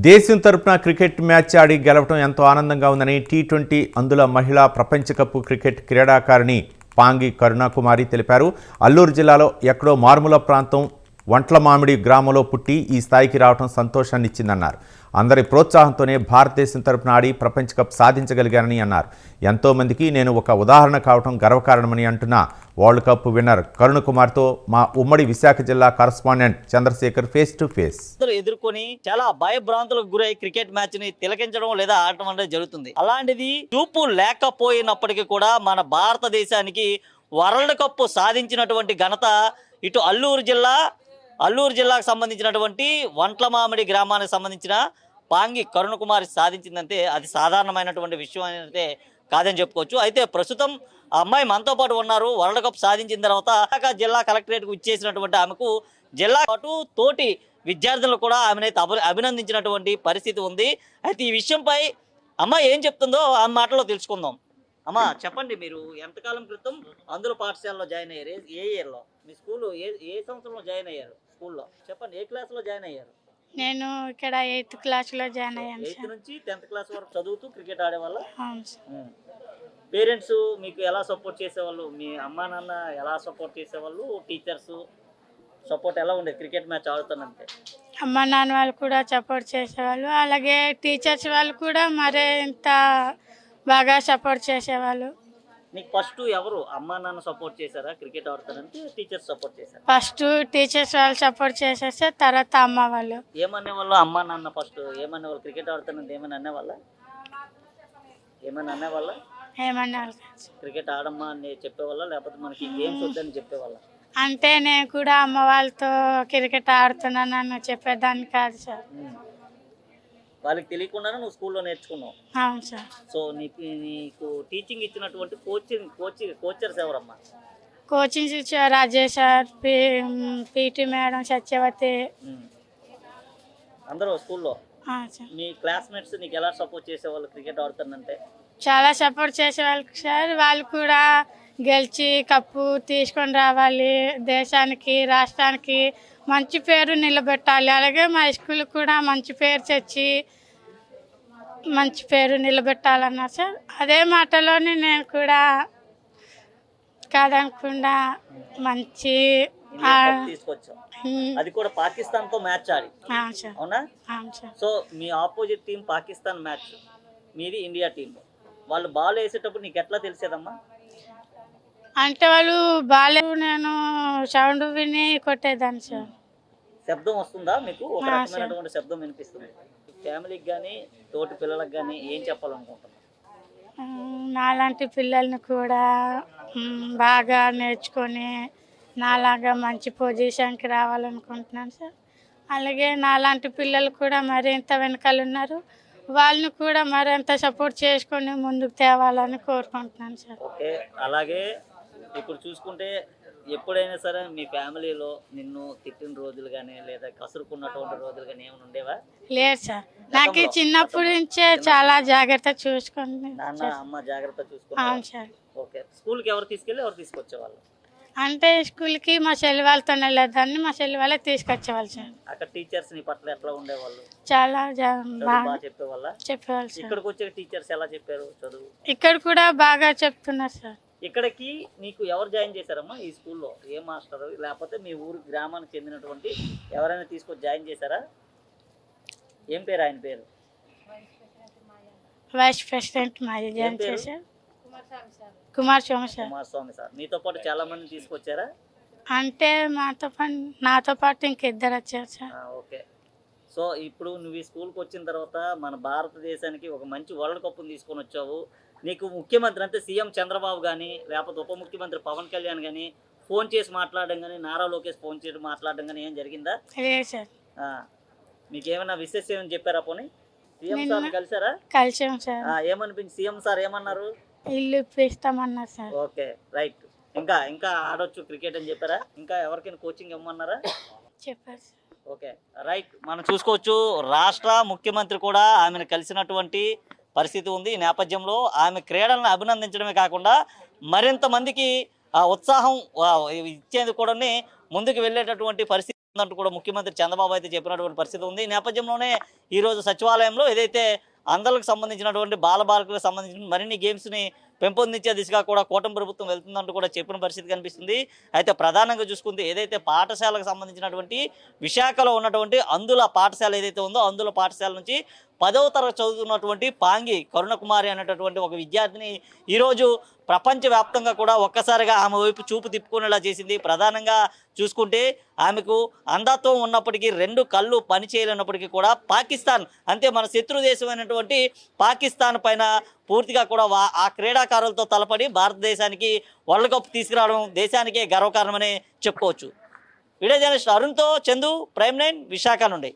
దేశం తరపున cricket match ఆడి గెలవడం ఎంతో ఆనందంగా ఉందని టీ20 అందులో మహిళా ప్రపంచ కప్ క్రికెట్ క్రీడాకారిణి పాంగి కరుణాకుమారి తెలిపారు. అల్లూరు జిల్లాలో ఎక్కడో మారుమూల ప్రాంతం వంట్లమామిడి గ్రామంలో పుట్టి ఈ స్థాయికి రావడం సంతోషాన్ని ఇచ్చిందన్నారు. అందరి ప్రోత్సాహంతోనే భారతదేశం తరపున ఆడి ప్రపంచ కప్ సాధించగలిగానని అన్నారు. ఎంతోమందికి నేను ఒక ఉదాహరణ కావడం గర్వకారణమని అంటున్న వరల్డ్ కప్ విన్నర్ కరుణకుమార్తో మా ఉమ్మడి విశాఖ జిల్లా correspondent Chandrasekhar face to face. ఎదుర్కొని చాలా భయభ్రాంతులకు గురై క్రికెట్ మ్యాచ్ ని తిలకించడం లేదా ఆడటం అనేది జరుగుతుంది. అలాంటిది చూపు లేకపోయినప్పటికీ కూడా మన భారతదేశానికి వరల్డ్ కప్ సాధించినటువంటి ఘనత ఇటు అల్లూరు జిల్లాకు సంబంధించినటువంటి వంట్లమామిడి గ్రామానికి సంబంధించిన పాంగి కరుణకుమారి సాధించిందంటే అది సాధారణమైనటువంటి విషయం అయితే కాదని చెప్పుకోవచ్చు. అయితే ప్రస్తుతం ఆ అమ్మాయి మనతో పాటు ఉన్నారు. వరల్డ్ కప్ సాధించిన తర్వాత జిల్లా కలెక్టరేట్కు ఇచ్చేసినటువంటి ఆమెకు జిల్లా పాటు తోటి విద్యార్థులు కూడా ఆమెనైతే అభినందించినటువంటి పరిస్థితి ఉంది. అయితే ఈ విషయంపై అమ్మాయి ఏం చెప్తుందో ఆ మాటలో తెలుసుకుందాం. అమ్మా చెప్పండి, మీరు ఎంతకాలం క్రితం అందులో పాఠశాలలో జాయిన్ అయ్యారు? ఏ ఇయర్లో మీ స్కూల్ ఏ సంవత్సరంలో జాయిన్ అయ్యారు? స్కూల్లో చెప్పండి, ఏ క్లాస్లో జాయిన్ అయ్యారు? నేను ఇక్కడ 8th క్లాస్లో జాయిన్ అయ్యాను. 8th నుంచి 10th క్లాస్ వరకు చదువుతూ క్రికెట్ ఆడేవాళ్ళ? పేరెంట్స్ మీకు ఎలా సపోర్ట్ చేసేవాళ్ళు? మీ అమ్మా నాన్న ఎలా సపోర్ట్ చేసేవాళ్ళు? టీచర్స్ సపోర్ట్ ఎలా ఉండేది క్రికెట్ మ్యాచ్ ఆడుతానంటే? అమ్మ నాన్న వాళ్ళు కూడా సపోర్ట్ చేసేవాళ్ళు, అలాగే టీచర్స్ వాళ్ళు కూడా మరే ఇంత బాగా సపోర్ట్ చేసేవాళ్ళు. నీకు ఫస్ట్ ఎవరు అమ్మా నాన్న సపోర్ట్ చేశారా క్రికెట్ ఆడుతానంటే? టీచర్స్ సపోర్ట్ చేశారు? ఫస్ట్ టీచర్స్ వాళ్ళు సపోర్ట్ చేసేస్తే తర్వాత అమ్మ వాళ్ళు. ఏమనేవాళ్ళు అమ్మా నాన్న? ఫస్ట్ ఏమనేవాళ్ళు? క్రికెట్ ఆడుతానంటే ఏమైనా అనేవాళ్ళ? ఏమన్నారు? క్రికెట్ ఆడమ్మా అని చెప్పేవాళ్ళ, లేకపోతే మనకి గేమ్స్ వద్దని చెప్పేవాళ్ళ? అంటే నేను కూడా అమ్మ వాళ్ళతో క్రికెట్ ఆడుతున్నానని చెప్పేదాన్ని కాదు సార్. వాళ్ళకి తెలియకుండానే నువ్వు స్కూల్లో నేర్చుకున్నావు? అవును సార్. సో నీకు టీచింగ్ ఇచ్చినటువంటి కోచర్స్ ఎవరమ్మా? కోచింగ్ ఇచ్చారు Rajesh sir, PT madam, Satyavathi, అందరూ స్కూల్లో. మీ క్లాస్మేట్స్ నీకు ఎలా సపోర్ట్ చేసేవాళ్ళు క్రికెట్ ఆడుతానంటే? చాలా సపోర్ట్ చేసేవాళ్ళు సార్. వాళ్ళు కూడా గెలిచి కప్పు తీసుకొని రావాలి, దేశానికి రాష్ట్రానికి మంచి పేరు నిలబెట్టాలి, అలాగే మా స్కూల్ కూడా మంచి పేరు తెచ్చి మంచి పేరు నిలబెట్టాలన్నారు సార్. అదే మాటలోనే నేను కూడా కాదనకుండా మంచి తీసుకొచ్చాం. అది కూడా పాకిస్తాన్ తో మ్యాచ్ ఆడి. అవునా? సో మీ ఆపోజిట్ టీం పాకిస్తాన్ మ్యాచ్, మీది ఇండియా టీం. వాళ్ళు బాల్ వేసేటప్పుడు నీకు ఎట్లా తెలిసేదమ్మా? అంటే వాళ్ళు బాల్ నేను సౌండ్ విని కొట్టేదాన్ని సార్. శబ్దం వస్తుందా మీకు? ఒక రకమైనటువంటి శబ్దం వినిపిస్తుంది. ఫ్యామిలీకి కానీ తోటి పిల్లలకు కానీ ఏం చెప్పాలనుకుంటున్నాను? నాలాంటి పిల్లల్ని కూడా బాగా నేర్చుకొని నాలాగా మంచి పొజిషన్కి రావాలనుకుంటున్నాను సార్. అలాగే నాలాంటి పిల్లలు కూడా మరింత వెనకాల ఉన్నారు, వాళ్ళని కూడా మరింత సపోర్ట్ చేసుకొని ముందుకు తేవాలని కోరుకుంటున్నాను సార్. ఓకే. అలాగే ఇప్పుడు చూసుకుంటే ఎప్పుడైనా సరే మీ ఫ్యామిలీలో నిన్ను తిట్టిన రోజులు కానీ లేదా కసురుకున్నటువంటి రోజులు కానీ ఏమైనా ఉండేవా? లేదు సార్, నాకు చిన్నప్పటి నుంచే చాలా జాగ్రత్త చూసుకుంది. నాన్న అమ్మ జాగ్రత్త చూసుకున్నారు? అవును సార్. ఓకే. స్కూల్కి ఎవరు తీసుకెళ్ళి ఎవరు తీసుకొచ్చేవాళ్ళు? అంటే స్కూల్కి మా చెల్లి వాళ్ళతో వెళ్ళేదాన్ని, మా చెల్లి వాళ్ళే తీసుకొచ్చేవాళ్ళు సార్. అక్కడ టీచర్స్ నీ పట్ల ఎట్లా ఉండేవాళ్ళు? చాలా బాగా చెప్పేవాళ్ళు. సార్. ఇక్కడికి వచ్చే టీచర్స్ ఎలా చెప్పారు చదువు? ఇక్కడ కూడా బాగా చెప్తున్నారు సార్. ఇక్కడికి నీకు ఎవరు జాయిన్ చేశారమ్మా ఈ స్కూల్లో? ఏ మాస్టర్ లేకపోతే మీ ఊరు గ్రామానికి చెందినటువంటి ఎవరైనా తీసుకొచ్చి జాయిన్ చేశారా? ఏం పేరు ఆయన పేరు? వైస్ ప్రెసిడెంట్ మాది జాయిన్ చేశారు, కుమారస్వామి సార్. మీతో పాటు చాలా మంది తీసుకొచ్చారా? అంటే నాతో పాటు ఇంకిద్దరు వచ్చారు సార్. ఓకే. సో ఇప్పుడు నువ్వు ఈ స్కూల్కి వచ్చిన తర్వాత మన భారతదేశానికి ఒక మంచి వరల్డ్ కప్ని తీసుకొని వచ్చావు. నీకు ముఖ్యమంత్రి అంటే సీఎం చంద్రబాబు కానీ లేకపోతే ఉప ముఖ్యమంత్రి పవన్ కళ్యాణ్ కానీ ఫోన్ చేసి మాట్లాడడం కానీ, నారా లోకేష్ ఫోన్ చేసి మాట్లాడడం కానీ ఏం జరిగిందా? లేదు సార్. మీకు ఏమైనా విశేష ఏమని చెప్పారా? పోనీ సీఎం సార్ కలిసారా? కలిసాం సార్. ఏమనిపించి సీఎం సార్ ఏమన్నారు? ఇల్లు ఇప్పిస్తామన్నారు సార్. Okay, right. ఇంకా ఆడొచ్చు క్రికెట్ అని చెప్పారా? ఇంకా ఎవరికైనా కోచింగ్ ఇవ్వమన్నారా? చెప్పారు. Okay, right. మనం చూసుకోవచ్చు రాష్ట్ర ముఖ్యమంత్రి కూడా ఆమెను కలిసినటువంటి పరిస్థితి ఉంది. ఈ నేపథ్యంలో ఆమె క్రీడలను అభినందించడమే కాకుండా మరింత మందికి ఉత్సాహం ఇచ్చేందుకు కూడా ముందుకు వెళ్ళేటటువంటి పరిస్థితి అంటూ కూడా ముఖ్యమంత్రి చంద్రబాబు అయితే చెప్పినటువంటి పరిస్థితి ఉంది. ఈ నేపథ్యంలోనే ఈరోజు సచివాలయంలో ఏదైతే అందరికి సంబంధించినటువంటి బాలబాలికలకు సంబంధించిన మరిన్ని గేమ్స్ని పెంపొందించే దిశగా కూడా కూటమి ప్రభుత్వం వెళ్తుందంటూ కూడా చెప్పిన పరిస్థితి కనిపిస్తుంది. అయితే ప్రధానంగా చూసుకుంటే ఏదైతే పాఠశాలకు సంబంధించినటువంటి విశాఖలో ఉన్నటువంటి అందుల పాఠశాల ఏదైతే ఉందో అందుల పాఠశాల నుంచి 10వ తరగతి చదువుతున్నటువంటి పాంగి కరుణకుమారి అనేటటువంటి ఒక విద్యార్థిని ఈరోజు ప్రపంచవ్యాప్తంగా కూడా ఒక్కసారిగా ఆమె వైపు చూపు తిప్పుకునేలా చేసింది. ప్రధానంగా చూసుకుంటే ఆమెకు అంధత్వం ఉన్నప్పటికీ 2 కళ్ళు పనిచేయలేనప్పటికీ కూడా పాకిస్తాన్ అంటే మన శత్రు దేశమైనటువంటి పాకిస్తాన్ పైన పూర్తిగా కూడా ఆ క్రీడాకారులతో తలపడి భారతదేశానికి వరల్డ్ కప్ తీసుకురావడం దేశానికే గర్వకారణమని చెప్పుకోవచ్చు. వీడియో జర్నలిస్ట్ అరుణ్తో చందు, ప్రైమ్ 9 విశాఖ నుండి.